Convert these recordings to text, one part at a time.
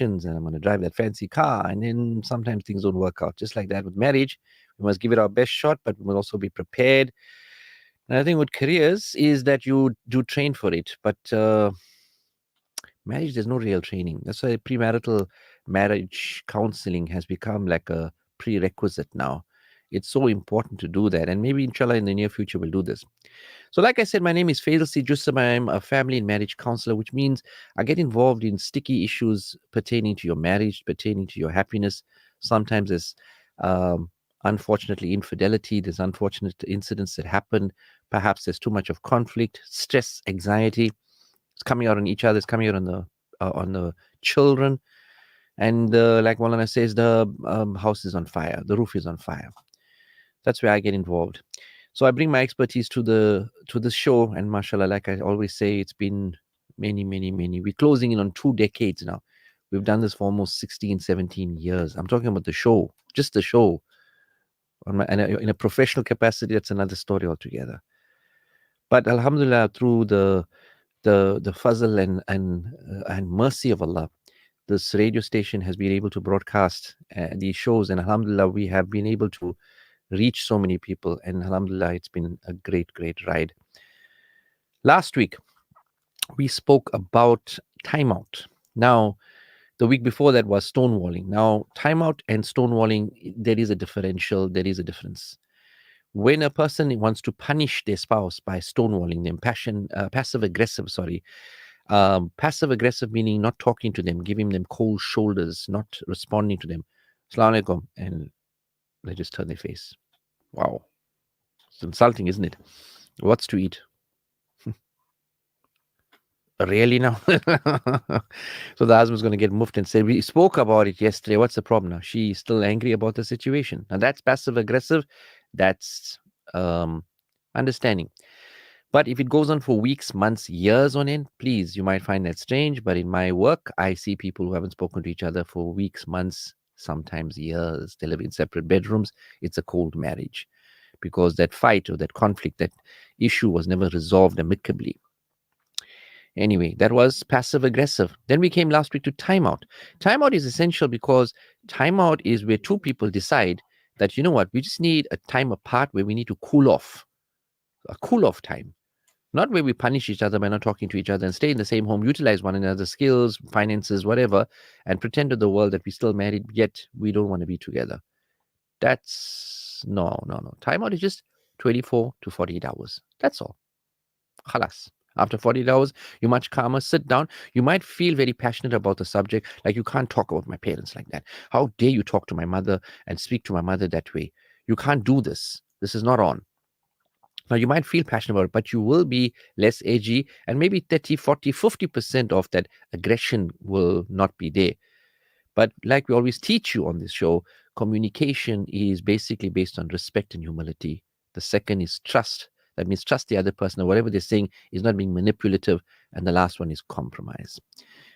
and I'm going to drive that fancy car. And then sometimes things don't work out. Just like that with marriage, we must give it our best shot, but we must also be prepared. And I think with careers is that you do train for it, but marriage, there's no real training. That's why premarital marriage counseling has become like a prerequisite now. It's so important to do that. And maybe, inshallah, in the near future, we'll do this. So, like I said, my name is Faizal Joosab. I'm a family and marriage counselor, which means I get involved in sticky issues pertaining to your marriage, pertaining to your happiness. Sometimes there's unfortunately infidelity, there's unfortunate incidents that happen. Perhaps there's too much of conflict, stress, anxiety. It's coming out on each other, it's coming out on the children. And like Maulana says, the house is on fire, the roof is on fire. That's where I get involved. So I bring my expertise to the show, and mashallah, like I always say, it's been many. We're closing in on 2 decades now. We've done this for almost 16, 17 years. I'm talking about the show, just the show. In a professional capacity, that's another story altogether. But alhamdulillah, through the fazl and mercy of Allah, this radio station has been able to broadcast these shows, and alhamdulillah, we have been able to reach so many people, and alhamdulillah, it's been a great ride. Last week we spoke about timeout. Now the week before that was stonewalling. Now timeout and stonewalling, there is a differential, there is a difference. When a person wants to punish their spouse by stonewalling them, passive aggressive meaning not talking to them, giving them cold shoulders, not responding to them, Assalamu alaikum, and they just turn their face. Wow. It's insulting, isn't it? What's to eat? Really now? So the husband's going to get moved and say, we spoke about it yesterday. What's the problem now? She's still angry about the situation. Now that's passive aggressive. That's understanding. But if it goes on for weeks, months, years on end, please, you might find that strange. But in my work, I see people who haven't spoken to each other for weeks, months, sometimes years. They live in separate bedrooms. It's a cold marriage because that fight or that conflict, that issue was never resolved amicably. Anyway, that was passive aggressive. Then we came last week to timeout. Timeout is essential because timeout is where two people decide that, you know what, we just need a time apart where we need to cool off, a cool off time. Not where we punish each other by not talking to each other and stay in the same home, utilize one another's skills, finances, whatever, and pretend to the world that we're still married, yet we don't want to be together. That's no. Timeout is just 24 to 48 hours. That's all. Khalas. After 48 hours, you're much calmer. Sit down. You might feel very passionate about the subject, like you can't talk about my parents like that. How dare you talk to my mother and speak to my mother that way? You can't do this. This is not on. Now, you might feel passionate about it, but you will be less edgy, and maybe 30, 40, 50% of that aggression will not be there. But like we always teach you on this show, communication is basically based on respect and humility. The second is trust. That means trust the other person, or whatever they're saying is not being manipulative. And the last one is compromise.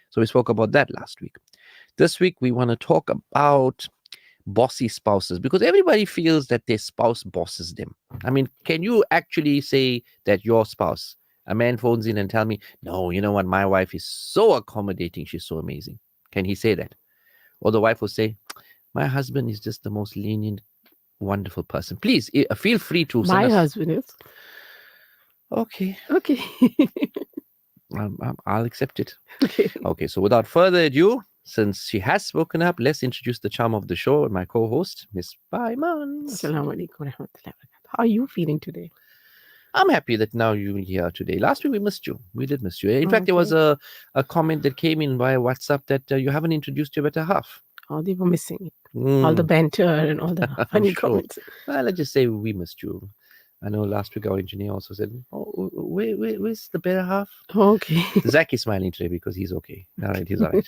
So we spoke about that last week. This week, we want to talk about bossy spouses, because everybody feels that their spouse bosses them. I mean, can you actually say that your spouse, a man phones in and tell me, no, you know what, my wife is so accommodating, she's so amazing. Can he say that? Or the wife will say, my husband is just the most lenient, wonderful person. Please feel free to send My us. husband is. Okay. I'll accept it. Okay. Okay, so without further ado, since she has spoken up, let's introduce the charm of the show, my co-host, Miss Baiman. Assalamu alaikum warahmatullahi wabarakatuh. How are you feeling today? I'm happy that now you're here today. Last week we missed you. We did miss you. In fact, there was a comment that came in via WhatsApp that you haven't introduced your better half. Oh, they were missing it. All the banter and all the funny comments. Well, let's just say we missed you. I know last week our engineer also said, oh, where's the better half? Okay. Zach is smiling today because he's okay. All right, he's all right.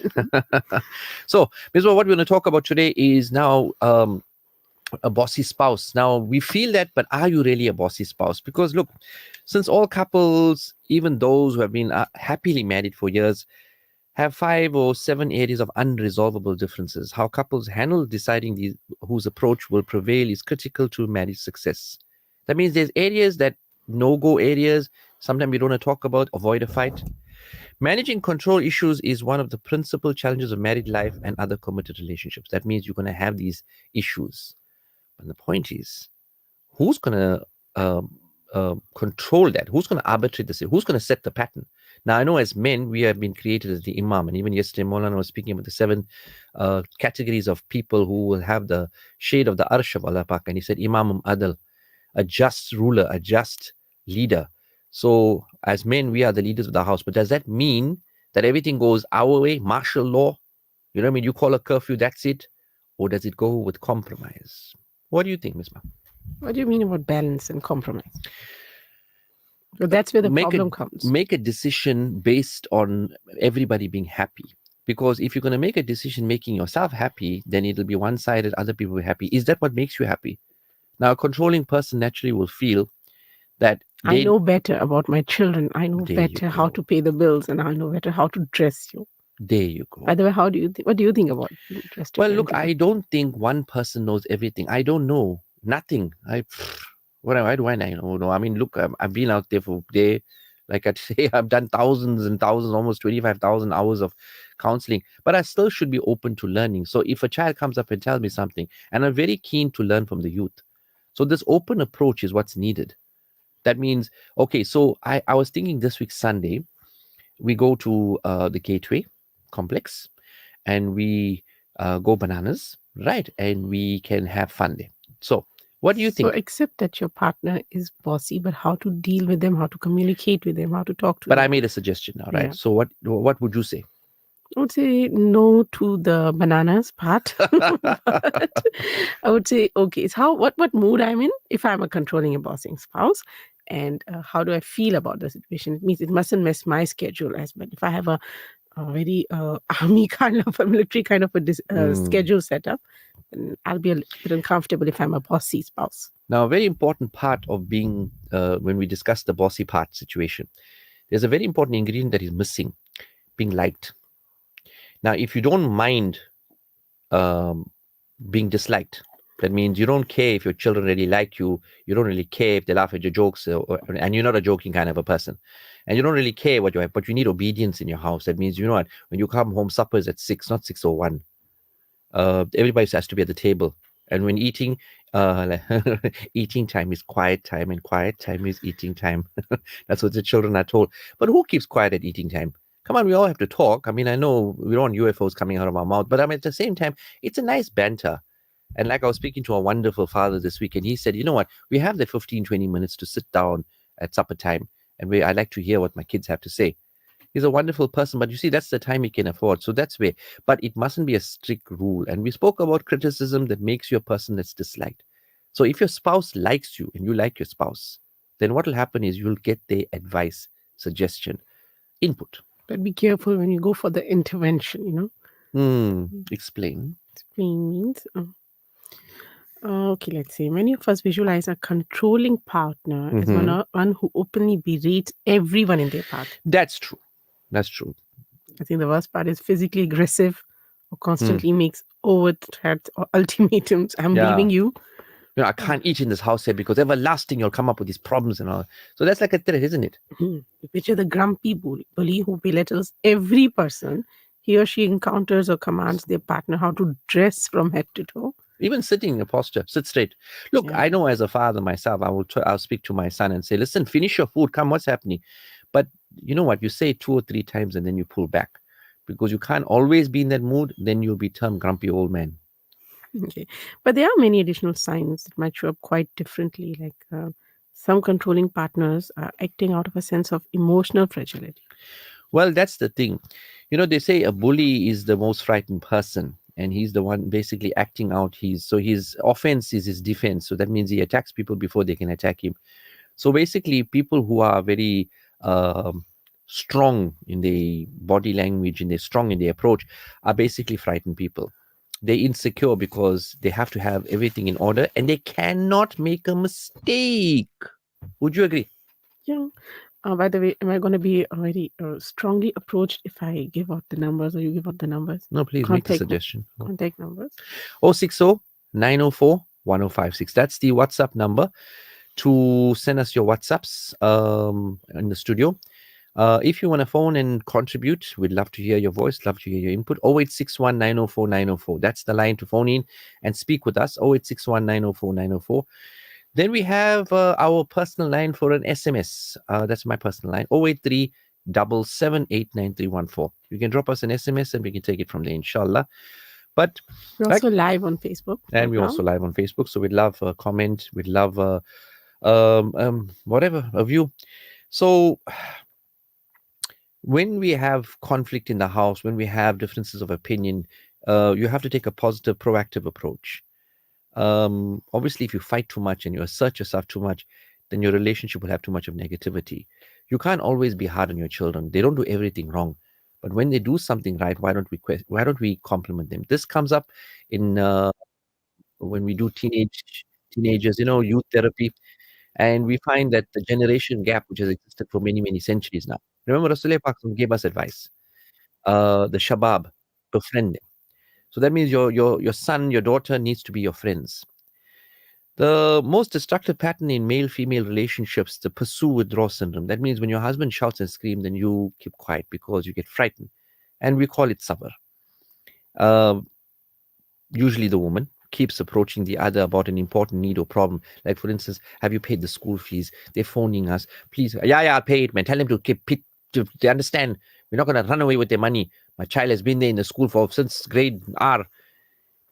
So, Ms. What we're going to talk about today is now a bossy spouse. Now, we feel that, but are you really a bossy spouse? Because look, since all couples, even those who have been happily married for years, have 5 or 7 areas of unresolvable differences. How couples handle deciding whose approach will prevail is critical to marriage success. That means there's areas that no-go areas, Sometimes we don't want to talk about, avoid a fight. Managing control issues is one of the principal challenges of married life and other committed relationships. That means you're going to have these issues. And the point is, who's going to control that? Who's going to arbitrate this? Who's going to set the pattern? Now, I know as men, we have been created as the Imam. And even yesterday, Maulana was speaking about the seven categories of people who will have the shade of the Arsh of Allah Pak. And he said, Imam Adal, a just ruler, a just leader. So, as men, we are the leaders of the house. But does that mean that everything goes our way, martial law? You know what I mean? You call a curfew, that's it? Or does it go with compromise? What do you think, Miss Ma? What do you mean about balance and compromise? Well, that's where the problem comes. Make a decision based on everybody being happy. Because if you're going to make a decision making yourself happy, then it'll be one-sided, other people will be happy. Is that what makes you happy? Now, a controlling person naturally will feel that I know better about my children. I know There you better how go. to pay the bills, and I know better how to dress you. There you go. By the way, what do you think about dress? Well, look, I don't think one person knows everything. I don't know nothing. Why do I know? No, I mean, look, I've been out there for day, like I say, I've done thousands and thousands, almost 25,000 hours of counseling, but I still should be open to learning. So if a child comes up and tells me something, and I'm very keen to learn from the youth, so this open approach is what's needed. That means, okay, so I was thinking this week Sunday, we go to the Gateway complex and we go bananas, right? And we can have fun there. So, what do you think? So, accept that your partner is bossy, but how to deal with them, how to communicate with them, how to talk to But them. I made a suggestion now, right? Yeah. So, what would you say? I would say no to the bananas part. But I would say, okay, it's what mood I'm in. If I'm a controlling and bossing spouse, and how do I feel about the situation? It means it mustn't mess my schedule as well. If I have a very army kind of a military kind of a schedule set up, then I'll be a bit uncomfortable if I'm a bossy spouse. Now, a very important part of being, when we discuss the bossy part situation, there's a very important ingredient that is missing, being liked. Now, if you don't mind being disliked, that means you don't care if your children really like you. You don't really care if they laugh at your jokes, and you're not a joking kind of a person. And you don't really care what you have, but you need obedience in your house. That means, you know what, when you come home, supper is at 6, not 6:01. Everybody has to be at the table. And when eating, eating time is quiet time, and quiet time is eating time. That's what the children are told. But who keeps quiet at eating time? Come on, we all have to talk. I mean, I know we don't want UFOs coming out of our mouth, but I mean, at the same time, it's a nice banter. And like I was speaking to a wonderful father this week, and he said, you know what, we have the 15, 20 minutes to sit down at supper time, and I like to hear what my kids have to say. He's a wonderful person, but you see, that's the time he can afford. So that's where, but it mustn't be a strict rule. And we spoke about criticism that makes you a person that's disliked. So if your spouse likes you and you like your spouse, then what will happen is you'll get their advice, suggestion, input. But be careful when you go for the intervention, Explain. Explain means. Okay, let's see. Many of us visualize a controlling partner as one who openly berates everyone in their path. That's true. That's true. I think the worst part is physically aggressive or constantly makes overt threats or ultimatums. I'm leaving you. You know, I can't eat in this house here because everlasting you'll come up with these problems and all. So that's like a threat, isn't it? You picture the grumpy bully who belittles every person he or she encounters or commands their partner how to dress from head to toe. Even sitting in a posture, sit straight. Look, I know as a father myself, I'll speak to my son and say, listen, finish your food. Come, what's happening? But you know what? You say 2 or 3 times and then you pull back because you can't always be in that mood. Then you'll be termed grumpy old man. Okay. But there are many additional signs that might show up quite differently. Like some controlling partners are acting out of a sense of emotional fragility. Well, that's the thing. You know, they say a bully is the most frightened person. And he's the one basically acting out his offense is his defense. So that means he attacks people before they can attack him. So basically, people who are very strong in their body language and they're strong in their approach are basically frightened people. They're insecure because they have to have everything in order and they cannot make a mistake. Would you agree? Yeah. By the way, am I going to be very strongly approached if I give out the numbers or you give out the numbers? No, please make the suggestion. Contact numbers. 060 904 1056. That's the WhatsApp number. to send us your WhatsApps in the studio. If you want to phone and contribute, we'd love to hear your voice, love to hear your input. 0861 904 904. That's the line to phone in and speak with us. 0861 904 904. Then we have our personal line for an SMS. That's my personal line. 083 7789314. You can drop us an SMS and we can take it from there, inshallah. But We're like, also live on Facebook and right we're now. also live on Facebook, so we'd love a comment, we'd love whatever a view. So when we have conflict in the house, when we have differences of opinion, you have to take a positive, proactive approach. Obviously, if you fight too much and you assert yourself too much, then your relationship will have too much of negativity. You can't always be hard on your children. They don't do everything wrong, but when they do something right, why don't we compliment them? This comes up in when we do teenagers, youth therapy, and we find that the generation gap, which has existed for many, many centuries now. Remember, Rasulullah Pak gave us advice. The shabab, befriend them. So that means your son, your daughter needs to be your friends. The most destructive pattern in male-female relationships, the pursue withdraw syndrome. That means when your husband shouts and screams, then you keep quiet because you get frightened, and we call it sabr. Uh, Usually the woman keeps approaching the other about an important need or problem. Like, for instance, have you paid the school fees? They're phoning us. Please, yeah, I'll pay it, man. Tell them to keep it. They understand. We're not going to run away with their money. My child has been there in the school for since grade R.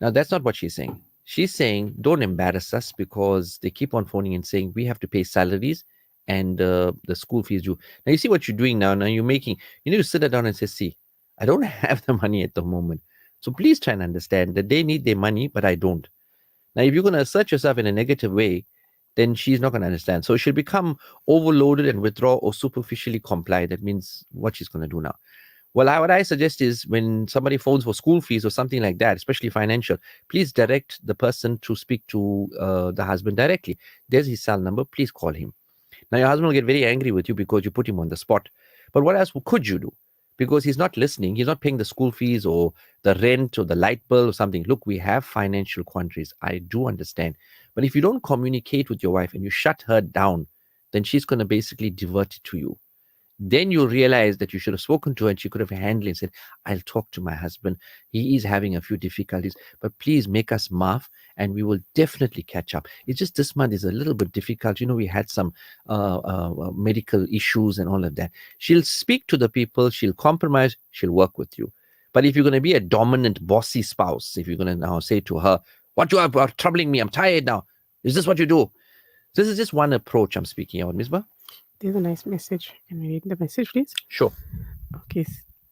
Now, that's not what she's saying. She's saying, don't embarrass us because they keep on phoning and saying we have to pay salaries and the school fees due. Now, you see what you're doing now. Now, you need to sit her down and say, see, I don't have the money at the moment. So please try and understand that they need their money, but I don't. Now, if you're going to assert yourself in a negative way, then she's not going to understand. So she'll become overloaded and withdraw or superficially comply. That means what she's going to do now. Well, what I suggest is when somebody phones for school fees or something like that, especially financial, please direct the person to speak to the husband directly. There's his cell number. Please call him. Now, your husband will get very angry with you because you put him on the spot. But what else could you do? Because he's not listening. He's not paying the school fees or the rent or the light bill or something. Look, we have financial quandaries. I do understand. But if you don't communicate with your wife and you shut her down, then she's going to basically divert it to you. Then you'll realize that you should have spoken to her and she could have handled it and said, I'll talk to my husband. He is having a few difficulties, but please make us laugh and we will definitely catch up. It's just this month is a little bit difficult. We had some medical issues and all of that. She'll speak to the people, she'll compromise, she'll work with you. But if you're going to be a dominant, bossy spouse, if you're going to now say to her, what you are troubling me, I'm tired now. Is this what you do? This is just one approach I'm speaking about, Misbah. There's a nice message. Can we read the message, please? Sure. Okay.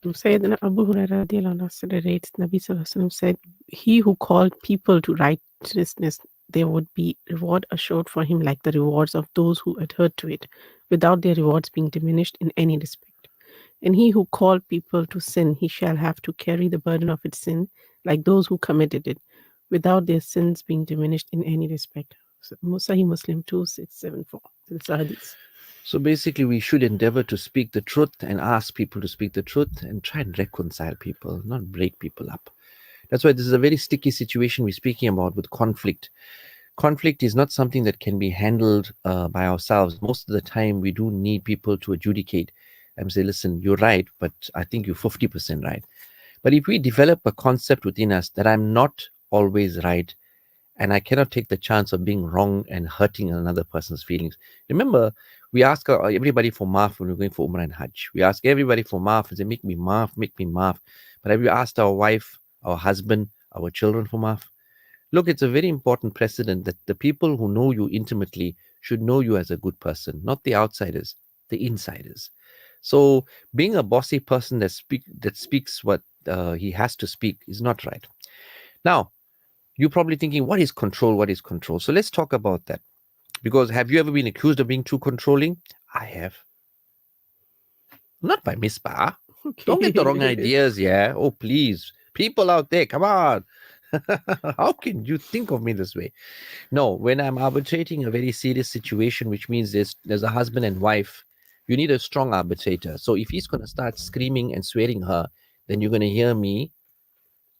Sayyidina Abu Hurairah radiallahu anhu narrates, Nabi Sallallahu Alaihi Wasallam said, he who called people to righteousness, there would be reward assured for him like the rewards of those who adhered to it, without their rewards being diminished in any respect. And he who called people to sin, he shall have to carry the burden of its sin, like those who committed it, without their sins being diminished in any respect. Sahih Muslim 2674. It's a hadith. So basically, we should endeavor to speak the truth and ask people to speak the truth and try and reconcile people, not break people up. That's why this is a very sticky situation we're speaking about with conflict. Conflict is not something that can be handled by ourselves. Most of the time, we do need people to adjudicate and say, listen, you're right, but I think you're 50% right. But if we develop a concept within us that I'm not always right, and I cannot take the chance of being wrong and hurting another person's feelings. Remember, we ask everybody for maaf when we're going for Umrah and Hajj. We ask everybody for maaf and say, make me maaf, make me maaf. But have you asked our wife, our husband, our children for maaf? Look, it's a very important precedent that the people who know you intimately should know you as a good person, not the outsiders, the insiders. So being a bossy person that speaks what he has to speak is not right. Now, you're probably thinking, what is control? What is control? So let's talk about that. Because have you ever been accused of being too controlling? I have. Not by Miss Ba. Don't get the wrong ideas, yeah? Oh, please. People out there, come on. How can you think of me this way? No, when I'm arbitrating a very serious situation, which means there's a husband and wife, you need a strong arbitrator. So if he's going to start screaming and swearing her, then you're going to hear me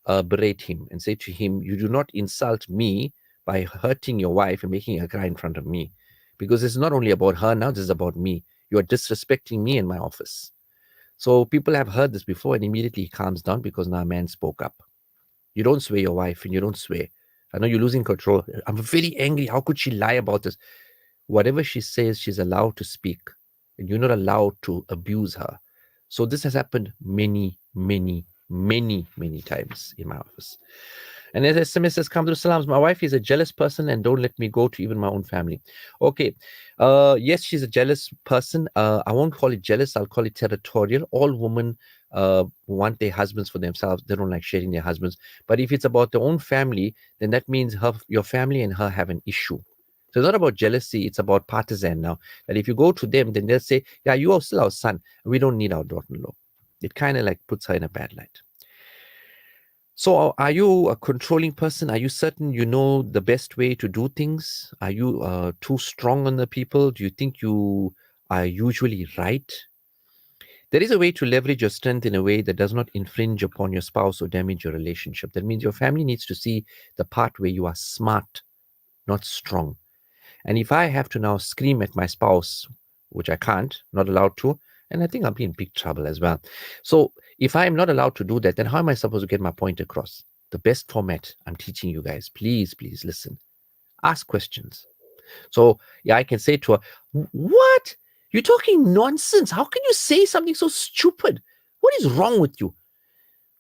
berate him and say to him, you do not insult me by hurting your wife and making her cry in front of me. because it's not only about her now, this is about me. You are disrespecting me in my office. So people have heard this before, and immediately he calms down because now a man spoke up. You don't swear your wife, and you don't swear. I know you're losing control. I'm very angry. How could she lie about this? Whatever she says, she's allowed to speak, and you're not allowed to abuse her. So this has happened many, many, many, many times in my office. And as SMS has come through, salams, my wife is a jealous person and don't let me go to even my own family. Okay. Yes, she's a jealous person. I won't call it jealous. I'll call it territorial. All women want their husbands for themselves. They don't like sharing their husbands. But if it's about their own family, then that means your family and her have an issue. So it's not about jealousy. It's about partisan now. That if you go to them, then they'll say, yeah, you are still our son. We don't need our daughter-in-law. It kind of like puts her in a bad light. So are you a controlling person? Are you certain you know the best way to do things? Are you too strong on the people? Do you think you are usually right? There is a way to leverage your strength in a way that does not infringe upon your spouse or damage your relationship. That means your family needs to see the part where you are smart, not strong. And if I have to now scream at my spouse, which I can't, not allowed to, and I think I'll be in big trouble as well. So if I'm not allowed to do that, then how am I supposed to get my point across? The best format I'm teaching you guys. Please, please listen. Ask questions. So yeah, I can say to her, what? You're talking nonsense. How can you say something so stupid? What is wrong with you?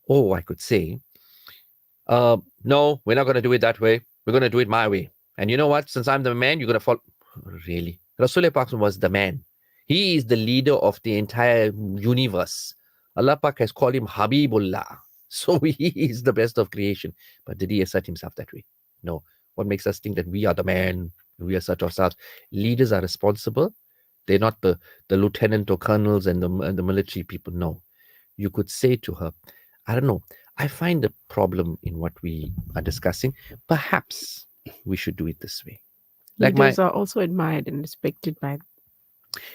Oh, I could say, no, we're not going to do it that way. We're going to do it my way. And you know what? Since I'm the man, you're going to follow. Really? Rasulullah Pak was the man. He is the leader of the entire universe. Allah Pak has called him Habibullah. So he is the best of creation. But did he assert himself that way? No. What makes us think that we are the man? We assert ourselves. Leaders are responsible. They're not the lieutenant or colonels and the military people. No. You could say to her, I don't know, I find a problem in what we are discussing. Perhaps we should do it this way. Like Leaders are also admired and respected by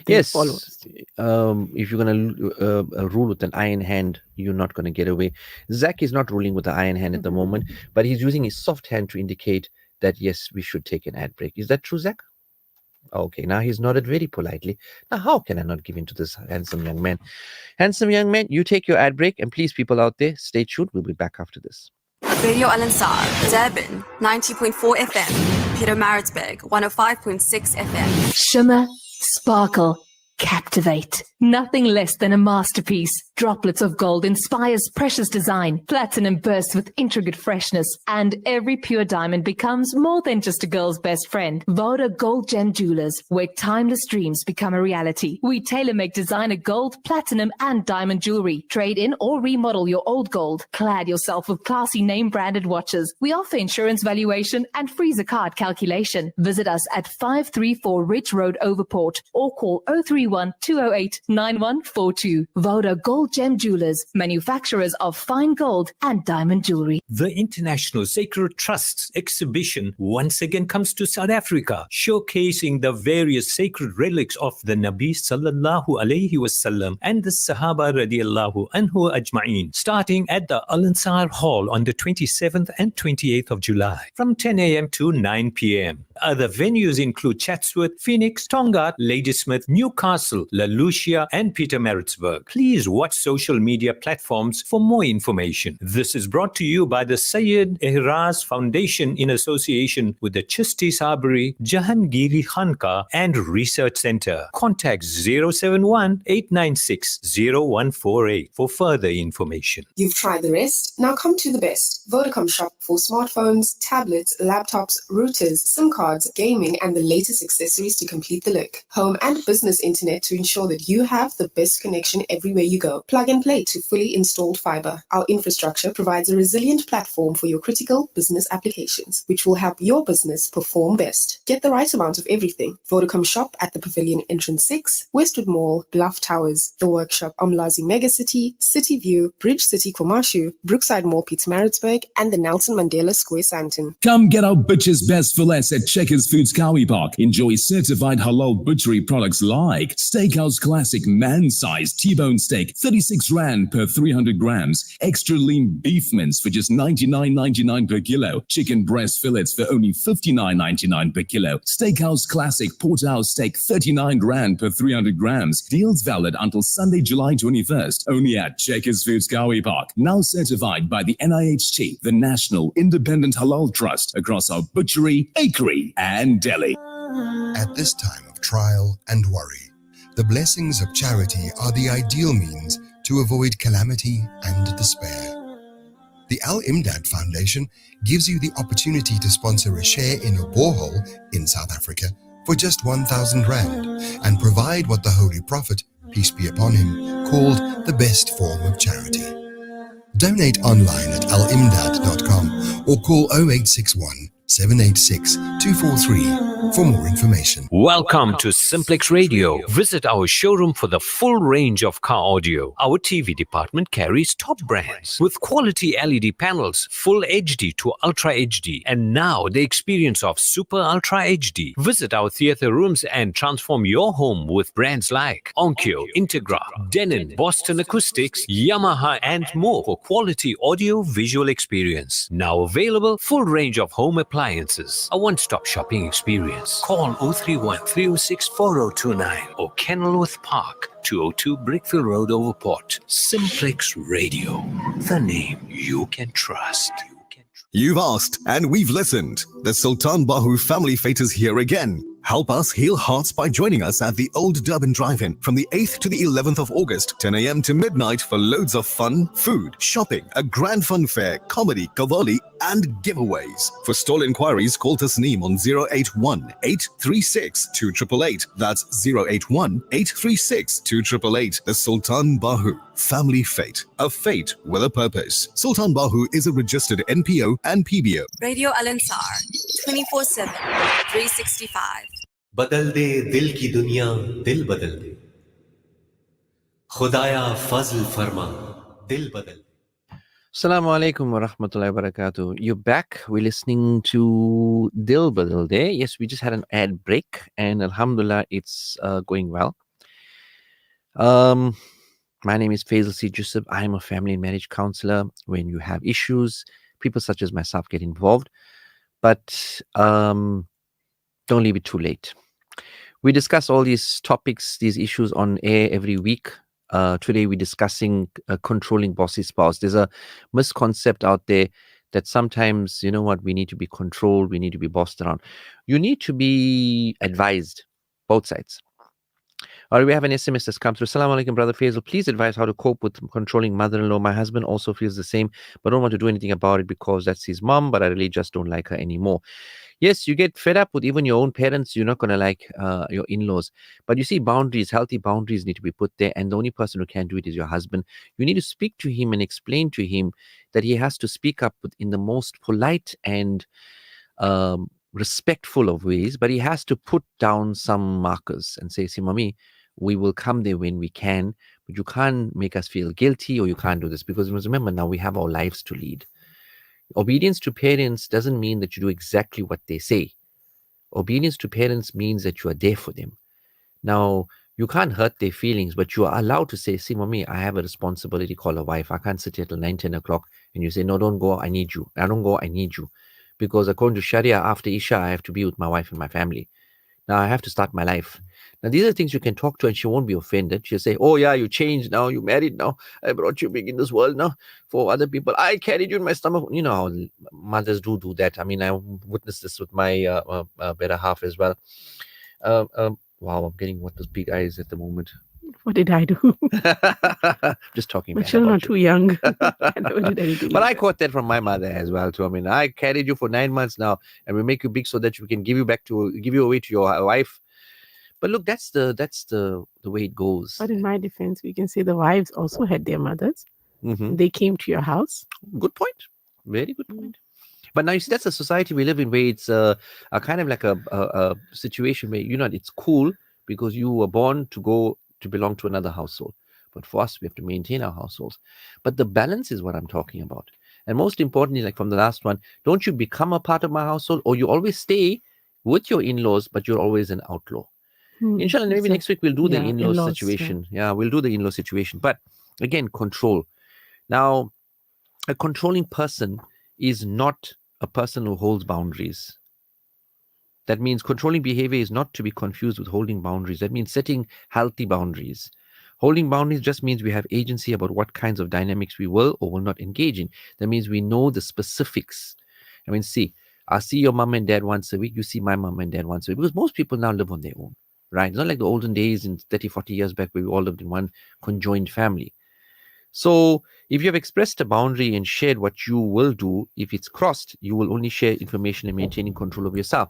their yes, followers. if you're going to rule with an iron hand, you're not going to get away. Zach is not ruling with the iron hand at the moment, but he's using his soft hand to indicate that, yes, we should take an ad break. Is that true, Zach? Okay, now he's nodded very politely. Now, how can I not give in to this handsome young man? Handsome young man, you take your ad break, and please, people out there, stay tuned. We'll be back after this. Radio Al Ansar, Durban 90.4 FM, Peter Maritzburg 105.6 FM. Shimmer, sparkle, captivate. Nothing less than a masterpiece. Droplets of gold inspires precious design. Platinum bursts with intricate freshness. And every pure diamond becomes more than just a girl's best friend. Voda Gold Gem Jewelers, where timeless dreams become a reality. We tailor-make designer gold, platinum, and diamond jewelry. Trade in or remodel your old gold. Clad yourself with classy name-branded watches. We offer insurance valuation and freezer card calculation. Visit us at 534 Ridge Road, Overport, or call 031 208 9142. Voda Gold Gem Jewelers, manufacturers of fine gold and diamond jewelry. The International Sacred Trust's exhibition once again comes to South Africa, showcasing the various sacred relics of the Nabi sallallahu alayhi wasallam and the Sahaba radiallahu anhu ajma'in, starting at the Al Ansar Hall on the 27th and 28th of July from 10 a.m. to 9 p.m. Other venues include Chatsworth, Phoenix, Tongaat, Ladysmith, Newcastle, La Lucia, and Pietermaritzburg. Please watch social media platforms for more information. This is brought to you by the Syed Ehraz Foundation in association with the Chisti Sabri Jahangiri Khanka and Research Center. Contact 071-896-0148 for further information. You've tried the rest. Now come to the best. Vodacom shop for smartphones, tablets, laptops, routers, SIM cards, gaming, and the latest accessories to complete the look. Home and business internet to ensure that you have the best connection everywhere you go. Plug and play to fully installed fiber. Our infrastructure provides a resilient platform for your critical business applications, which will help your business perform best. Get the right amount of everything. Vodacom shop at the Pavilion Entrance 6, Westwood Mall, Bluff Towers, The Workshop, Umlazi Megacity, City View, Bridge City Kwamashu, Brookside Mall Pietermaritzburg, and the Nelson Mandela Square Sandton. Come get our butcher's best for less at Checkers Foods Kawi Park, enjoy certified halal butchery products like Steakhouse Classic man-sized T-bone steak, 36 Rand per 300 grams. Extra lean beef mince for just 99.99 per kilo. Chicken breast fillets for only 59.99 per kilo. Steakhouse Classic porterhouse steak, 39 Rand per 300 grams. Deals valid until Sunday, July 21st. Only at Checkers Foods Kawi Park. Now certified by the NIHT, the National Independent Halal Trust, across our butchery, bakery and deli. At this time of trial and worry, the blessings of charity are the ideal means to avoid calamity and despair. The Al Imdad Foundation gives you the opportunity to sponsor a share in a borehole in South Africa for just 1,000 Rand and provide what the Holy Prophet, peace be upon him, called the best form of charity. Donate online at alimdad.com or call 0861 786 243 for more information. Welcome to Simplex Radio. Visit our showroom for the full range of car audio. Our TV department carries top brands with quality LED panels, full HD to Ultra HD, and now the experience of Super Ultra HD. Visit our theater rooms and transform your home with brands like Onkyo, Integra, Denon, Boston Acoustics, Yamaha, and more for quality audio visual experience. Now available, full range of home appliances. A one-stop shopping experience. Call 031 306 4029 or Kenilworth Park, 202 Brickfield Road, Overport. Simplex Radio, the name you can trust. You've asked and we've listened. The Sultan Bahu Family Fete is here again. Help us heal hearts by joining us at the Old Durban Drive-In from the 8th to the 11th of August, 10 a.m. to midnight for loads of fun, food, shopping, a grand fun fair, comedy, kavali, and giveaways. For stall inquiries, call Tasneem on 081 836 2888. That's 081 836 2888. The Sultan Bahu Family Fete. A fate with a purpose. Sultan Bahu is a registered NPO and PBO. Radio Al Ansar, 24/7, 365. बदल दे दिल की दुनिया दिल बदल दे खुदाया फजल फरमा दिल बदल दे. Assalamu alaikum wa rahmatullahi wa barakatuh. You're back. We're listening to Dil Badalde. Yes, we just had an ad break and alhamdulillah, it's going well. My name is Faizal C. Joosab. I'm a family and marriage counselor. When you have issues, people such as myself get involved. But don't leave it too late. We discuss all these topics, these issues on air every week. Today we're discussing controlling bossy spouse. There's a misconcept out there that sometimes, you know what, we need to be controlled, we need to be bossed around. You need to be advised, both sides. All right, we have an SMS that's come through. Assalamu alaikum, Brother Faisal. Please advise how to cope with controlling mother-in-law. My husband also feels the same, but don't want to do anything about it because that's his mom, but I really just don't like her anymore. Yes, you get fed up with even your own parents. You're not going to like your in-laws. But you see, boundaries, healthy boundaries need to be put there. And the only person who can do it is your husband. You need to speak to him and explain to him that he has to speak up in the most polite and respectful of ways. But he has to put down some markers and say, see, mommy, we will come there when we can. But you can't make us feel guilty or you can't do this. Because remember, now we have our lives to lead. Obedience to parents doesn't mean that you do exactly what they say. Obedience to parents means that you are there for them. Now, you can't hurt their feelings, but you are allowed to say, see, mommy, I have a responsibility, call a wife. I can't sit here till 9, 10 o'clock. And you say, no, don't go, I need you. I don't go, I need you. Because according to Sharia, after Isha, I have to be with my wife and my family. Now, I have to start my life. Now, these are things you can talk to and she won't be offended. She'll say, oh, yeah, you changed now. You married now. I brought you big in this world now for other people. I carried you in my stomach. You know how mothers do that. I mean, I witnessed this with my better half as well. Wow, I'm getting what those big eyes at the moment. What did I do? Just talking My bad children are about too young. I never did anything But like I that. caught that from my mother as well too. I mean, I carried you for 9 months now, and we make you big so that we can give you away to your wife. But look, that's the way it goes. But in my defense, we can say the wives also had their mothers. Mhm. They came to your house. Good point. Very good point. But now you see, that's a society we live in where it's a kind of like a situation where it's cool because you were born to belong to another household. But for us, we have to maintain our households. But the balance is what I'm talking about. And most importantly, like from the last one, don't you become a part of my household or you always stay with your in-laws, but you're always an outlaw. Inshallah, maybe next week we'll do the in-laws situation. Yeah, we'll do the in-law situation. But again, control. Now, a controlling person is not a person who holds boundaries. That means controlling behavior is not to be confused with holding boundaries. That means setting healthy boundaries. Holding boundaries just means we have agency about what kinds of dynamics we will or will not engage in. That means we know the specifics. I mean, see, I see your mom and dad once a week. You see my mom and dad once a week. Because most people now live on their own, right? It's not like the olden days in 30, 40 years back where we all lived in one conjoined family. So if you have expressed a boundary and shared what you will do, if it's crossed, you will only share information and maintaining control of yourself.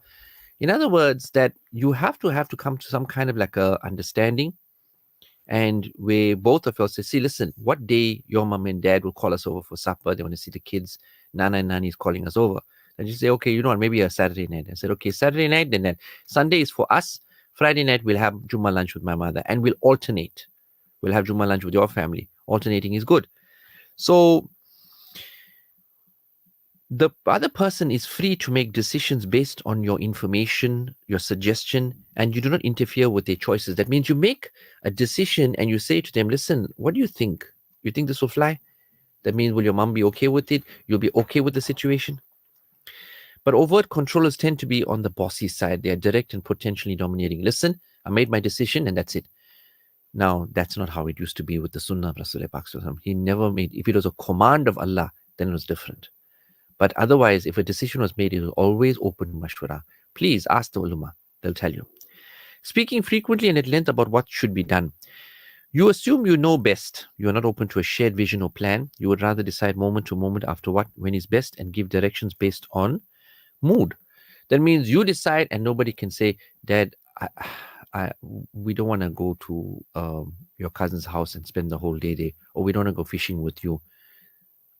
In other words, that you have to come to some kind of like a understanding, and where both of us say, see, listen, what day your mom and dad will call us over for supper, they want to see the kids, Nana and Nani is calling us over. And you say, okay, you know what, maybe a Saturday night. I said, okay, Saturday night, then Sunday is for us. Friday night, we'll have Juma lunch with my mother, and we'll alternate. We'll have Juma lunch with your family. Alternating is good. So the other person is free to make decisions based on your information, your suggestion, and you do not interfere with their choices. That means you make a decision and you say to them, listen, what do you think? You think this will fly? That means, will your mom be okay with it? You'll be okay with the situation? But overt controllers tend to be on the bossy side. They are direct and potentially dominating. Listen, I made my decision and that's it. Now, that's not how it used to be with the Sunnah of Rasulullah. He never made, if it was a command of Allah, then it was different. But otherwise, if a decision was made, it was always open mashwara. Please ask the ulama, they'll tell you. Speaking frequently and at length about what should be done. You assume you know best. You are not open to a shared vision or plan. You would rather decide moment to moment after when is best and give directions based on mood. That means you decide and nobody can say, Dad, we don't want to go to your cousin's house and spend the whole day there, or we don't want to go fishing with you.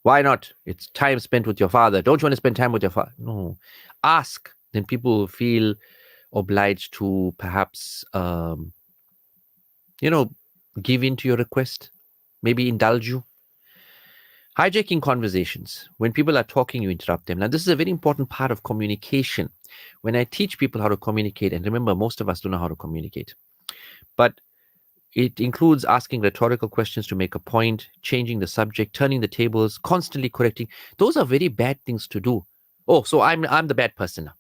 Why not? It's time spent with your father. Don't you want to spend time with your father? No. Ask. Then people will feel obliged to perhaps, give in to your request. Maybe indulge you. Hijacking conversations. When people are talking, you interrupt them. Now, this is a very important part of communication. When I teach people how to communicate, and remember, most of us don't know how to communicate, but it includes asking rhetorical questions to make a point, changing the subject, turning the tables, constantly correcting. Those are very bad things to do. Oh, so I'm the bad person now.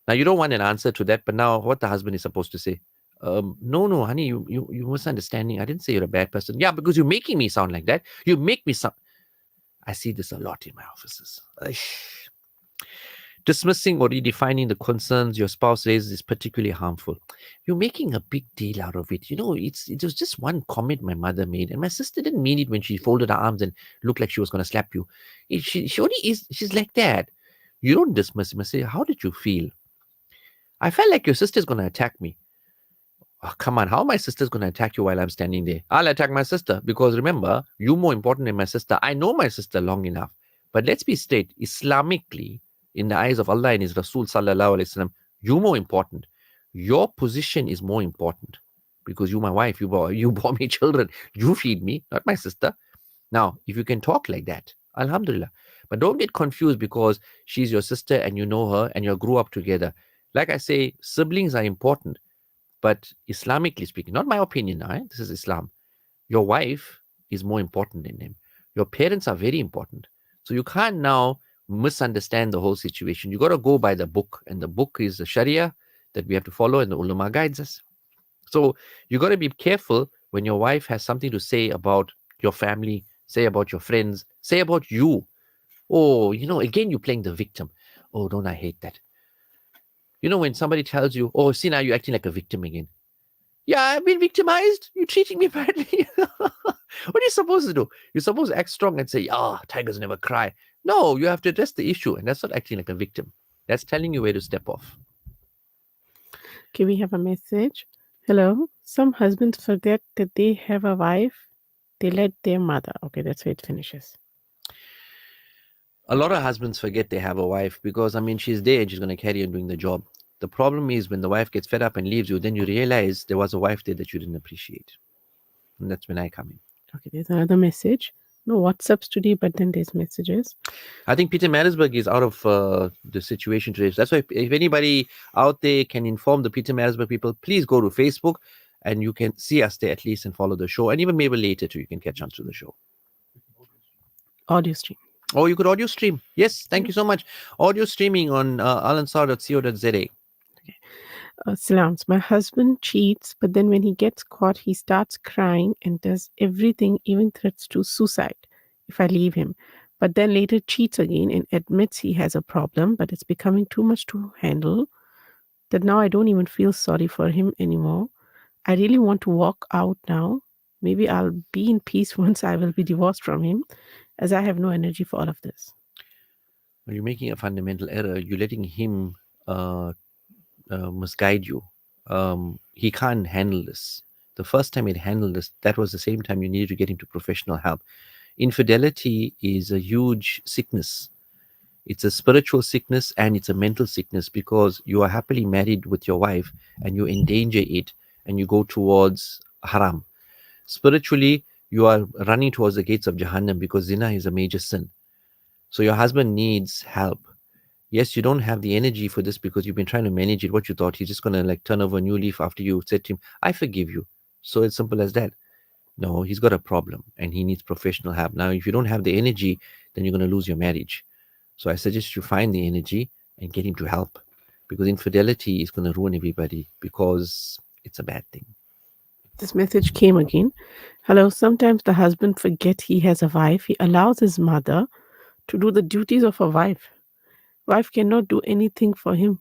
Now, you don't want an answer to that, but now what the husband is supposed to say? No, honey, you misunderstanding. I didn't say you're a bad person. Yeah, because you're making me sound like that. You make me sound. I see this a lot in my offices. Dismissing or redefining the concerns your spouse raises is particularly harmful. You're making a big deal out of it. You know, it was just one comment my mother made, and my sister didn't mean it when she folded her arms and looked like she was going to slap you. She only is. She's like that. You don't dismiss him and say, "How did you feel?" I felt like your sister's going to attack me. Oh, come on, how my sister's going to attack you while I'm standing there? I'll attack my sister because remember, you're more important than my sister. I know my sister long enough. But let's be straight, Islamically, in the eyes of Allah and His Rasul sallallahu alaihi wasallam, you're more important. Your position is more important because you're my wife. You bore me children. You feed me, not my sister. Now, if you can talk like that, alhamdulillah. But don't get confused because she's your sister and you know her and you grew up together. Like I say, siblings are important. But Islamically speaking, not my opinion now, this is Islam. Your wife is more important than them. Your parents are very important. So you can't now misunderstand the whole situation. You got to go by the book. And the book is the Sharia that we have to follow and the ulama guides us. So you got to be careful when your wife has something to say about your family, say about your friends, say about you. Oh, again, you're playing the victim. Oh, don't I hate that? When somebody tells you, oh, see, now you're acting like a victim again. Yeah, I've been victimized. You're treating me badly. What are you supposed to do? You're supposed to act strong and say, tigers never cry. No, you have to address the issue. And that's not acting like a victim. That's telling you where to step off. Okay, we have a message. Hello. Some husbands forget that they have a wife. They let their mother. Okay, that's where it finishes. A lot of husbands forget they have a wife because, she's there and she's going to carry on doing the job. The problem is when the wife gets fed up and leaves you, then you realize there was a wife there that you didn't appreciate. And that's when I come in. Okay, there's another message. No WhatsApps today, but then there's messages. I think Peter Marisburg is out of the situation today. So that's why if anybody out there can inform the Peter Marisburg people, please go to Facebook and you can see us there at least and follow the show. And even maybe later too, you can catch on to the show. Audio stream. Oh, you could audio stream. Yes, thank you so much. Audio streaming on alansar.co.za. Salams. My husband cheats, but then when he gets caught, he starts crying and does everything, even threats to suicide if I leave him. But then later cheats again and admits he has a problem, but it's becoming too much to handle. That now I don't even feel sorry for him anymore. I really want to walk out now. Maybe I'll be in peace once I will be divorced from him, as I have no energy for all of this. Well, you're making a fundamental error. You're letting him misguide you. He can't handle this. The first time he handled this, that was the same time you needed to get him to professional help. Infidelity is a huge sickness. It's a spiritual sickness and it's a mental sickness because you are happily married with your wife and you endanger it and you go towards haram. Spiritually, you are running towards the gates of Jahannam because zina is a major sin. So your husband needs help. Yes, you don't have the energy for this because you've been trying to manage it. What you thought, he's just going to like turn over a new leaf after you said to him, I forgive you. So it's simple as that. No, he's got a problem and he needs professional help. Now, if you don't have the energy, then you're going to lose your marriage. So I suggest you find the energy and get him to help because infidelity is going to ruin everybody because it's a bad thing. This message came again. Hello, sometimes the husband forgets he has a wife. He allows his mother to do the duties of a wife. Wife cannot do anything for him.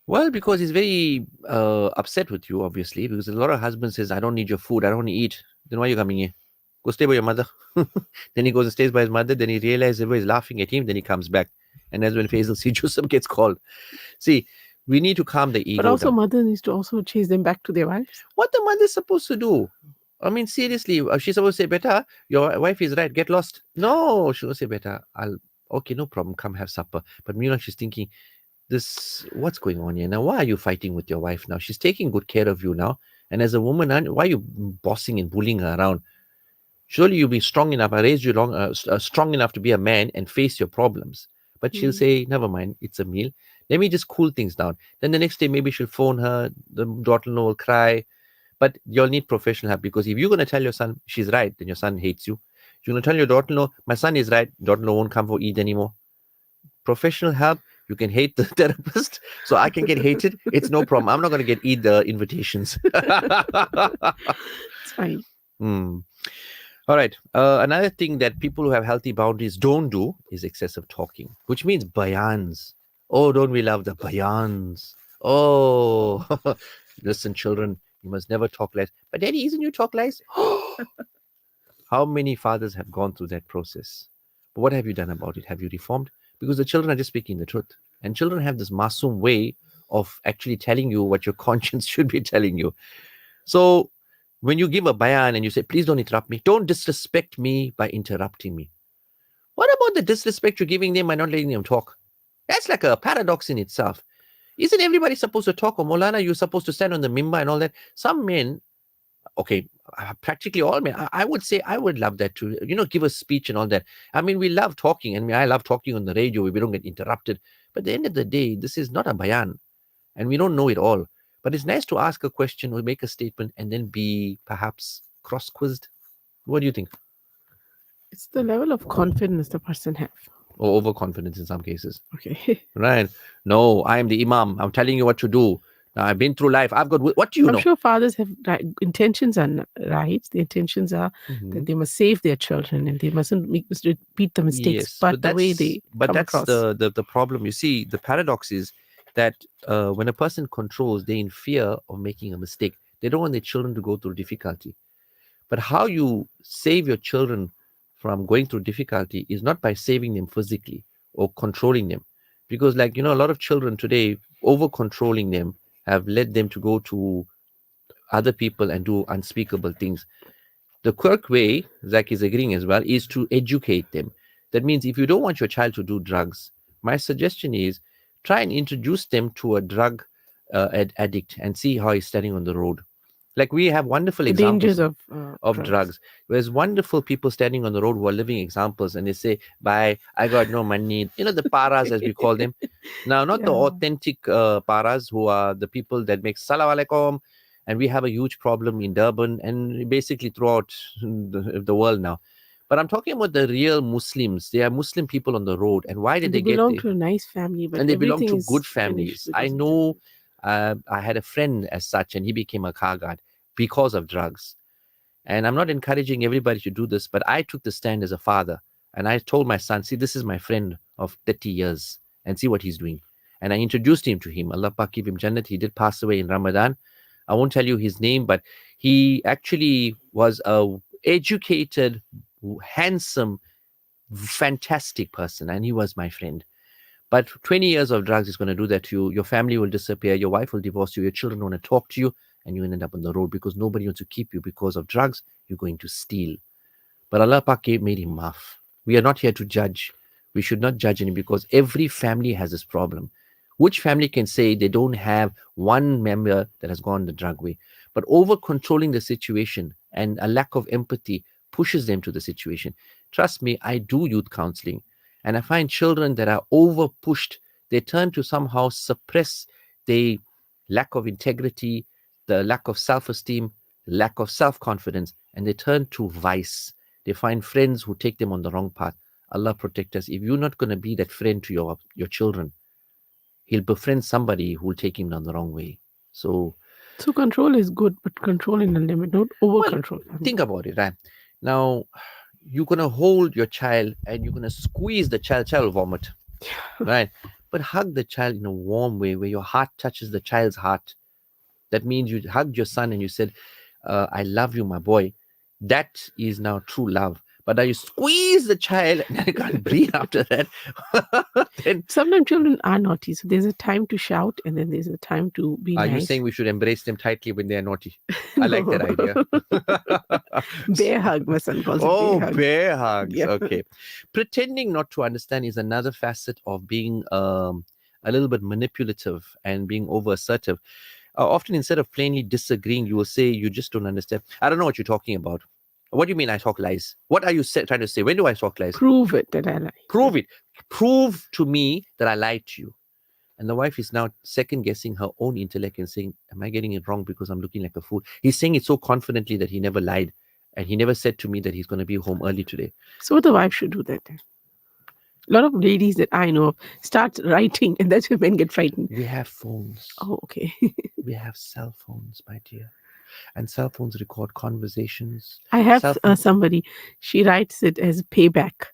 Well, because he's very upset with you, obviously, because a lot of husbands says, I don't need your food, I don't want to eat. Then why are you coming here? Go stay by your mother. Then he goes and stays by his mother. Then he realizes everybody's laughing at him. Then he comes back. And that's when Faizal see Joosab gets called. See, we need to calm the ego But also down. mother needs to also chase them back to their wives. What the mother's supposed to do? I mean, seriously, she's supposed to say, Beta, your wife is right, get lost. No, she'll say, Beta, okay, no problem, come have supper. But meanwhile, she's thinking, what's going on here now? Why are you fighting with your wife now? She's taking good care of you now. And as a woman, why are you bossing and bullying her around? Surely you'll be strong enough. I raised you strong enough to be a man and face your problems. But she'll say, never mind, it's a meal. Let me just cool things down. Then the next day, maybe she'll phone her. The daughter-in-law will cry. But you'll need professional help because if you're going to tell your son she's right, then your son hates you. If you're going to tell your daughter-in-law, my son is right, daughter-in-law won't come for Eid anymore. Professional help. You can hate the therapist, so I can get hated. It's no problem. I'm not going to get Eid invitations. It's fine. All right. Another thing that people who have healthy boundaries don't do is excessive talking, which means bayans. Oh, don't we love the bayans? Oh, listen, children, you must never talk lies. But Daddy, isn't you talk lies? How many fathers have gone through that process? But what have you done about it? Have you reformed? Because the children are just speaking the truth. And children have this masoom way of actually telling you what your conscience should be telling you. So when you give a bayan and you say, please don't interrupt me, don't disrespect me by interrupting me. What about the disrespect you're giving them by not letting them talk? That's like a paradox in itself. Isn't everybody supposed to talk? Or Molana, you're supposed to stand on the mimbar and all that. Some men, okay, practically all men, I would say I would love that too. Give a speech and all that. I mean, we love talking. I mean, I love talking on the radio where we don't get interrupted. But at the end of the day, this is not a bayan. And we don't know it all. But it's nice to ask a question or make a statement and then be perhaps cross-quizzed. What do you think? It's the level of confidence the person have. Or overconfidence in some cases. Okay. Right. No, I am the imam. I'm telling you what to do. Now, I've been through life. I've got... What do you know? I'm sure fathers have intentions are right. The intentions are that they must save their children and they mustn't repeat the mistakes. Yes, but the way they come that's across. the problem. You see, the paradox is that when a person controls, they're in fear of making a mistake. They don't want their children to go through difficulty. But how you save your children from going through difficulty is not by saving them physically or controlling them. Because a lot of children today, over controlling them have led them to go to other people and do unspeakable things. The correct way, Zach is agreeing as well, is to educate them. That means if you don't want your child to do drugs, my suggestion is try and introduce them to a drug addict and see how he's standing on the road. Like we have wonderful The examples dangers of drugs. There's wonderful people standing on the road who are living examples, and they say, "Bye, I got no money." You know, the paras as we call them. Now, not the Yeah. authentic paras who are the people that make salam alaikum, and we have a huge problem in Durban and basically throughout the world now. But I'm talking about the real Muslims. They are Muslim people on the road, and why did And they they get belong there? to a nice family, but And they belong everything to is good finished families. I because of know. I had a friend as such, and he became a car guard because of drugs. And I'm not encouraging everybody to do this, but I took the stand as a father, and I told my son, "See, this is my friend of 30 years, and see what he's doing." And I introduced him to him. Allah Pak give him Jannat. He did pass away in Ramadan. I won't tell you his name, but he actually was a educated, handsome, fantastic person, and he was my friend. But 20 years of drugs is going to do that to you. Your family will disappear. Your wife will divorce you. Your children want to talk to you, and you end up on the road because nobody wants to keep you because of drugs. You're going to steal. But Allah Pak made him maaf. We are not here to judge. We should not judge him because every family has this problem. Which family can say they don't have one member that has gone the drug way? But over controlling the situation and a lack of empathy pushes them to the situation. Trust me, I do youth counseling, and I find children that are over pushed, they turn to somehow suppress the lack of integrity, the lack of self esteem, lack of self confidence, and they turn to vice. They find friends who take them on the wrong path. Allah protect us. If you're not going to be that friend to your children, he'll befriend somebody who will take him down the wrong way. So control is good, but control in a limit, not over control. think about it, right? Now, you're going to hold your child and you're going to squeeze the child will vomit, right? But hug the child in a warm way where your heart touches the child's heart. That means you hugged your son and you said, I love you, my boy. That is now true love. But now you squeeze the child and they can't breathe after that. Then Sometimes children are naughty, so there's a time to shout and then there's a time to be are nice. you saying we should embrace them tightly when they are naughty? I like that idea. Bear hug, my son calls it. Oh, Bear hug. bear hugs. Yeah. Okay. Pretending not to understand is another facet of being a little bit manipulative and being over assertive. Often, instead of plainly disagreeing, you will say, "You just don't understand. I don't know what you're talking about. What do you mean I talk lies? What are you trying to say? When do I talk lies? Prove it that I lie. Prove it. Prove to me that I lied to you." And the wife is now second guessing her own intellect and saying, "Am I getting it wrong because I'm looking like a fool?" He's saying it so confidently that he never lied. And he never said to me that he's going to be home early today. So the wife should do that then. A lot of ladies that I know of start writing, and that's when men get frightened. We have phones. Oh, okay. We have cell phones, my dear. And cell phones record conversations. I have Cell phones- somebody, she writes it as payback.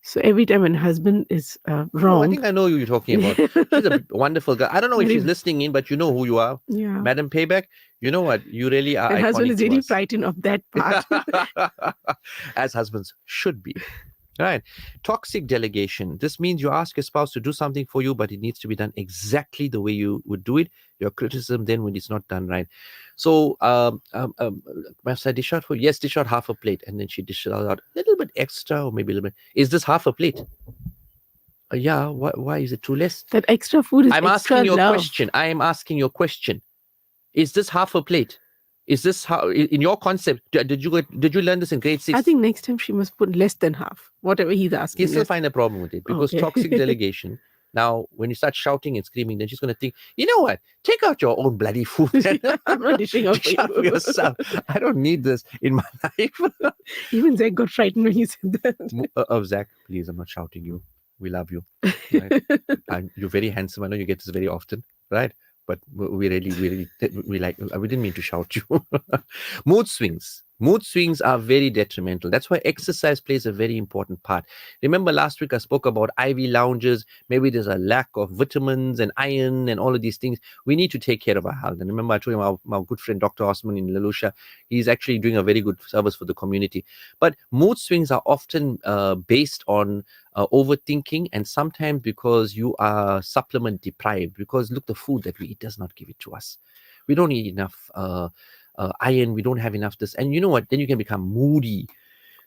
So every time an husband is Oh, I wrong. think I know who you're talking about. She's a wonderful girl. I don't know if Very- she's listening in, but you know who you are. Yeah. Madam Payback, you know what? You really are And husband iconic is to really us. frightened of that part. As husbands should be. Right. Toxic delegation. This means you ask your spouse to do something for you, but it needs to be done exactly the way you would do it. Your criticism then when it's not done right. So, must I dish out for? Yes, dish out half a plate, and then she dishes out a little bit extra, or maybe a little bit. Is this half a plate? Yeah. Why is it too less? That extra food is I'm extra asking you a love. question. I am asking you a question. Is this half a plate? Is this how in your concept? Did you learn this in grade 6? I think next time she must put less than half, whatever he's asking. You still less. find a problem with it because Okay. toxic delegation. Now, when you start shouting and screaming, then she's going to think, you know what? Take out your own bloody food. I'm not dishing out Dish for out for you. yourself. I don't need this in my life. Even Zach got frightened when he said that. Zach, please, I'm not shouting you. We love you. Right? And you're very handsome. I know you get this very often, right? But we like, we didn't mean to shout you. Mood swings. Mood swings are very detrimental. That's why exercise plays a very important part. Remember last week I spoke about IV lounges. Maybe there's a lack of vitamins and iron and all of these things. We need to take care of our health. And remember I told you my good friend Dr. Osman in Lalusha, he's actually doing a very good service for the community. But mood swings are often based on overthinking, and sometimes because you are supplement deprived, because look, the food that we eat does not give it to us. We don't eat enough iron, we don't have enough this, and you know what, then you can become moody.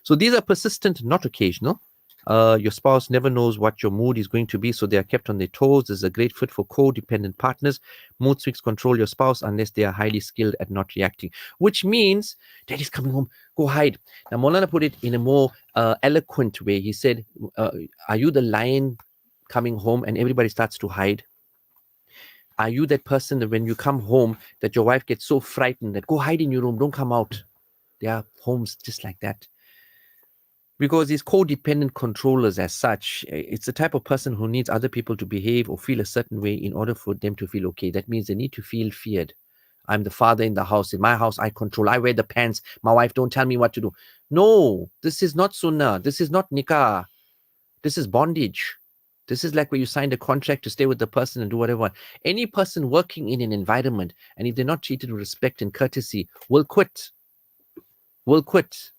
So these are persistent, not occasional. Your spouse never knows what your mood is going to be, so they are kept on their toes. This is a great fit for codependent partners. Mood swings control your spouse unless they are highly skilled at not reacting, which means daddy's coming home, go hide. Now, Maulana put it in a more eloquent way. He said, are you the lion coming home and everybody starts to hide? Are you that person that when you come home that your wife gets so frightened that go hide in your room, don't come out? There are homes just like that. Because these codependent controllers as such, it's the type of person who needs other people to behave or feel a certain way in order for them to feel okay. That means they need to feel feared. I'm the father in the house. In my house, I control. I wear the pants. My wife don't tell me what to do. No, this is not sunnah. This is not nikah. This is bondage. This is like where you signed a contract to stay with the person and do whatever. Any person working in an environment, and if they're not treated with respect and courtesy, will quit. Will quit.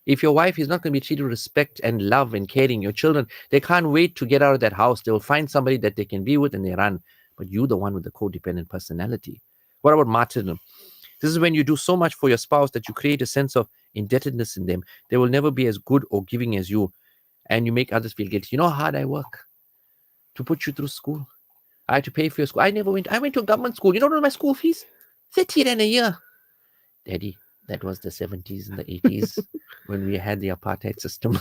If your wife is not going to be treated with respect and love and caring, your children, they can't wait to get out of that house. They will find somebody that they can be with and they run. But you, the one with the codependent personality. What about martyrdom? This is when you do so much for your spouse that you create a sense of indebtedness in them. They will never be as good or giving as you. And you make others feel guilty. You know how hard I work to put you through school. I had to pay for your school. I went to a government school. You know what my school fees? 30 Rand a year. Daddy, that was the 70s and the 80s when we had the apartheid system.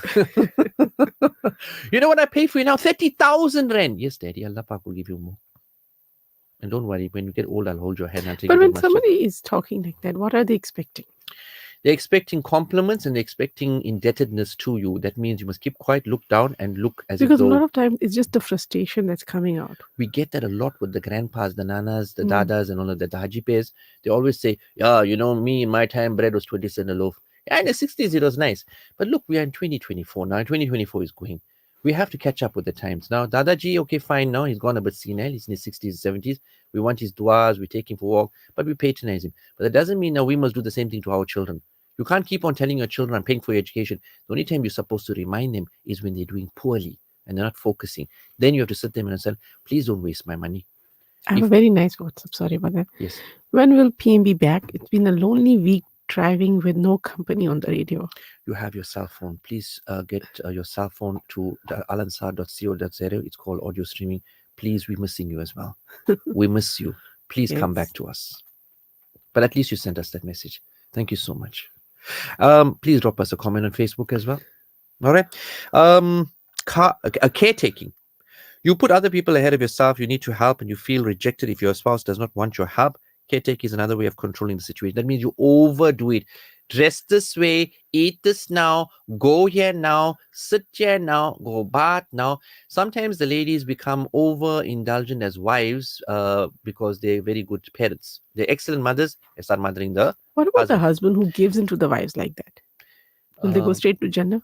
You know what I pay for you now? 30,000 Rand. Yes, Daddy, Allah Pak will give you more. And don't worry, when you get old, I'll hold your hand. I'll take But you to when masjid. somebody is talking like that, what are they expecting? They're expecting compliments and they're expecting indebtedness to you. That means you must keep quiet, look down, and look as Because if a though lot of times it's just the frustration that's coming out. we get that a lot with the grandpas, the nanas, the Mm. dadas, and all of that. The Haji pairs, they always say, yeah, you know, me in my time, bread was 20 cents a loaf. Yeah, in the 60s, it was nice. But look, we are in 2024 now. 2024 is going. We have to catch up with the times. Now, Dadaji, okay, fine. Now he's gone a bit senile. He's in his 60s, 70s. We want his duas. We take him for a walk, but we patronize him. But that doesn't mean now we must do the same thing to our children. You can't keep on telling your children, I'm paying for your education. The only time you're supposed to remind them is when they're doing poorly and they're not focusing. Then you have to sit them and say, please don't waste my money. I have a very nice WhatsApp. Sorry about that. Yes. When will PM be back? It's been a lonely week driving with no company on the radio. You have your cell phone. Please get your cell phone to alansar.co.za. It's called audio streaming. Please, we're missing you as well. We miss you. Please come back Yes. to us. But at least you sent us that message. Thank you so much. Please drop us a comment on Facebook as well. All right. Caretaking. You put other people ahead of yourself. You need to help and you feel rejected if your spouse does not want your help. Caretaking is another way of controlling the situation. That means you overdo it. Dress this way, eat this now, go here now, sit here now, go bath now. Sometimes the ladies become overindulgent as wives because they're very good parents. They're excellent mothers. They start mothering the What about the husband. husband who gives into the wives like that? Will they go straight to Jannah?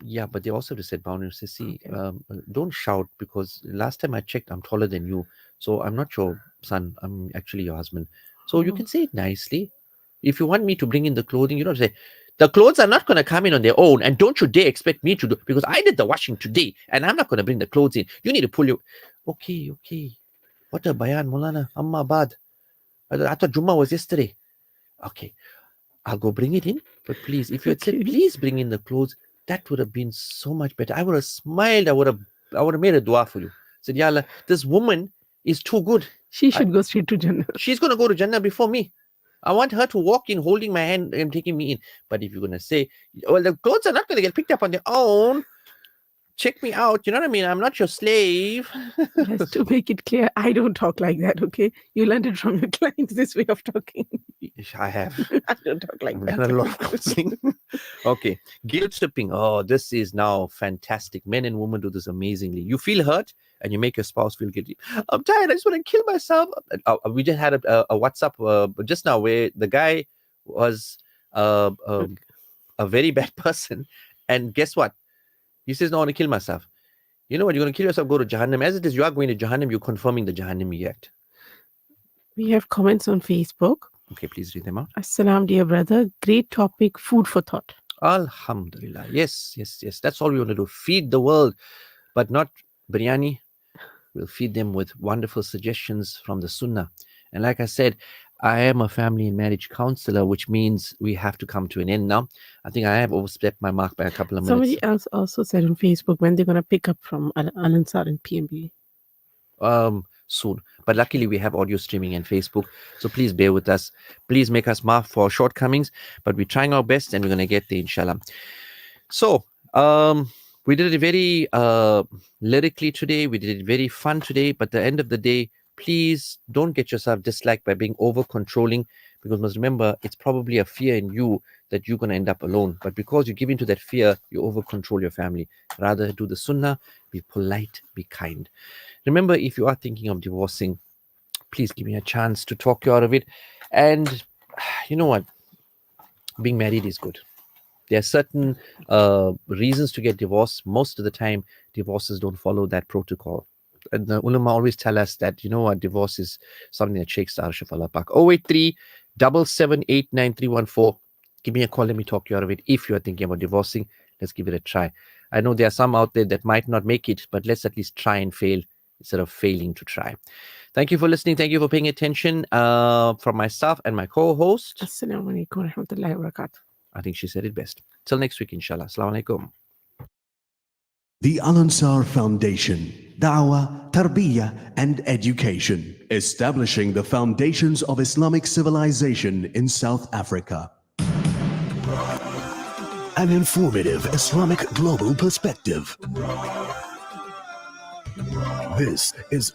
Yeah, but they also have to set boundaries. Say, see, Okay. don't shout because last time I checked, I'm taller than you. So I'm not your son. I'm actually your husband. So you Oh. can say it nicely. If you want me to bring in the clothing, you don't say, the clothes are not going to come in on their own. And don't you dare expect me to do, because I did the washing today and I'm not going to bring the clothes in. You need to pull your, okay. What a bayan, Mulana, Amma Bad. I thought Jumma was yesterday. Okay, I'll go bring it in. But please, if you had said, Okay. please bring in the clothes, that would have been so much better. I would have smiled. I would have made a dua for you. Said, Ya Allah, this woman is too good. She should go straight to Jannah. She's going to go to Jannah before me. I want her to walk in, holding my hand and taking me in. But if you're going to say, well, the clothes are not going to get picked up on their own. Check me out. You know what I mean? I'm not your slave. Yes, to make it clear, I don't talk like that, okay? You learned it from your clients, this way of talking. I have. I don't talk like I've that. done a lot of counseling. Okay. Guilt tripping. Oh, this is now fantastic. Men and women do this amazingly. You feel hurt and you make your spouse feel guilty. I'm tired. I just want to kill myself. We just had a WhatsApp just now where the guy was a very bad person. And guess what? He says, no, I want to kill myself. You know what? You're going to kill yourself, go to Jahannam. As it is, you are going to Jahannam. You're confirming the Jahannami act. We have comments on Facebook. Okay, please read them out. Assalam, dear brother. Great topic, food for thought. Alhamdulillah. Yes. That's all we want to do. Feed the world, but not biryani. We'll feed them with wonderful suggestions from the Sunnah. And like I said, I am a family and marriage counselor, which means we have to come to an end now. I think I have overstepped my mark by a couple of minutes. Somebody else also said on Facebook when they're going to pick up from Al-Ansar and PMB. Soon. But luckily we have audio streaming and Facebook. So please bear with us. Please make us mark for shortcomings. But we're trying our best and we're going to get there, inshallah. So, we did it very lyrically today. We did it very fun today. But at the end of the day, please don't get yourself disliked by being over controlling, because must remember, it's probably a fear in you that you're going to end up alone. But because you give into that fear, you over control your family. Rather do the sunnah, be polite, be kind. Remember, if you are thinking of divorcing, please give me a chance to talk you out of it. And you know what? Being married is good. There are certain reasons to get divorced. Most of the time, divorces don't follow that protocol. And the ulama always tell us that, you know what, divorce is something that shakes the arsh of Allah Pak. 083 778 9314. Give me a call. Let me talk you out of it. If you are thinking about divorcing, let's give it a try. I know there are some out there that might not make it, but let's at least try and fail instead of failing to try. Thank you for listening. Thank you for paying attention. From myself and my co-host. Assalamu alaikum wa rahmatullahi wa barakatuh. I think she said it best. Till next week, inshallah. Assalamu alaikum. The Al-Ansar Foundation, Da'wah, Tarbiyah and Education, establishing the foundations of Islamic civilization in South Africa. An informative Islamic global perspective. This is